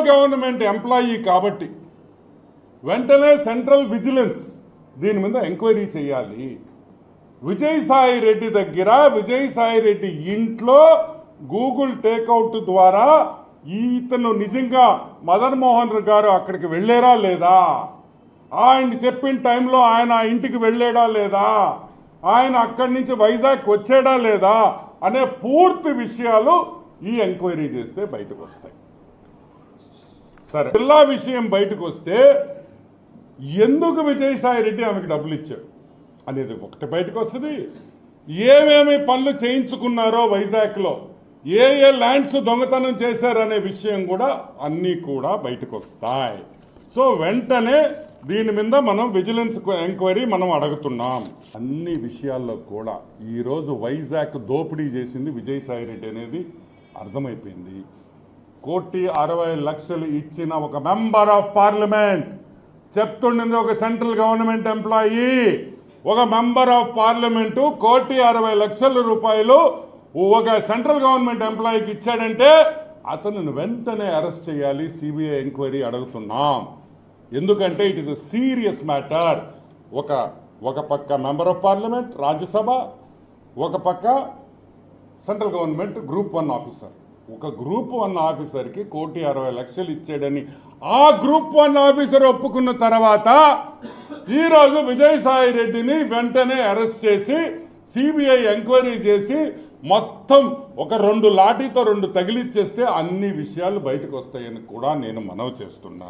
Government employee కాబట్టి వెంటనే central vigilance దీని మీద ఎంక్వైరీ చేయాలి. విజయసాయి రెడ్డి దగ్గర, విజయసాయి రెడ్డి ఇంట్లో గూగుల్ టేక్అవుట్ ద్వారా ఇతను నిజంగా మదన్ మోహన్ గారు అక్కడికి వెళ్ళారా లేదా, ఆయన చెప్పిన టైంలో ఆయన ఇంటికి వెళ్ళాడా లేదా, ఆయన అక్కడి నుంచి వైజాగ్ వచ్చాడా లేదా అనే పూర్తి విషయాలు ఈ ఎంక్వైరీ చేస్తే బయటకు వస్తాయి. సరే, పిల్లా విషయం బయటకు వస్తే ఎందుకు విజయసాయి రెడ్డి ఆమెకు డబ్బులు ఇచ్చాడు అనేది ఒకటి బయటకు వస్తుంది. ఏమేమి పనులు చేయించుకున్నారో వైజాగ్లో, ఏ ల్యాండ్స్ దొంగతనం చేశారనే విషయం కూడా అన్నీ కూడా బయటకు వస్తాయి. సో వెంటనే దీని మీద మనం విజిలెన్స్ ఎంక్వైరీ మనం అడుగుతున్నాం. అన్ని విషయాల్లో కూడా ఈరోజు వైజాగ్ దోపిడీ చేసింది విజయసాయి రెడ్డి అనేది అర్థమైపోయింది. 1,60,00,000 ఇచ్చిన ఒక మెంబర్ ఆఫ్ పార్లమెంట్, చెప్తుండింది ఒక సెంట్రల్ గవర్నమెంట్ ఎంప్లాయీ, ఒక మెంబర్ ఆఫ్ పార్లమెంటు 1,60,00,000 రూపాయలు ఒక సెంట్రల్ గవర్నమెంట్ ఎంప్లాయీకి ఇచ్చాడంటే అతను వెంటనే అరెస్ట్ చేయాలి. సిబిఐ ఎంక్వైరీ అడుగుతున్నాం. ఎందుకంటే it is a serious matter. ఒక పక్క మెంబర్ ఆఫ్ పార్లమెంట్ రాజ్యసభ, ఒక పక్క సెంట్రల్ గవర్నమెంట్ గ్రూప్ 1 ఆఫీసర్. ఒక గ్రూప్ 1 ఆఫీసర్కి 1,60,00,000 ఇచ్చాడని ఆ గ్రూప్ 1 ఆఫీసర్ ఒప్పుకున్న తర్వాత ఈరోజు విజయసాయి రెడ్డిని వెంటనే అరెస్ట్ చేసి సిబిఐ ఎంక్వైరీ చేసి మొత్తం ఒక 2 లాఠీతో 2 తగిలిచ్చేస్తే అన్ని విషయాలు బయటకు వస్తాయని కూడా నేను మనవి చేస్తున్నాను.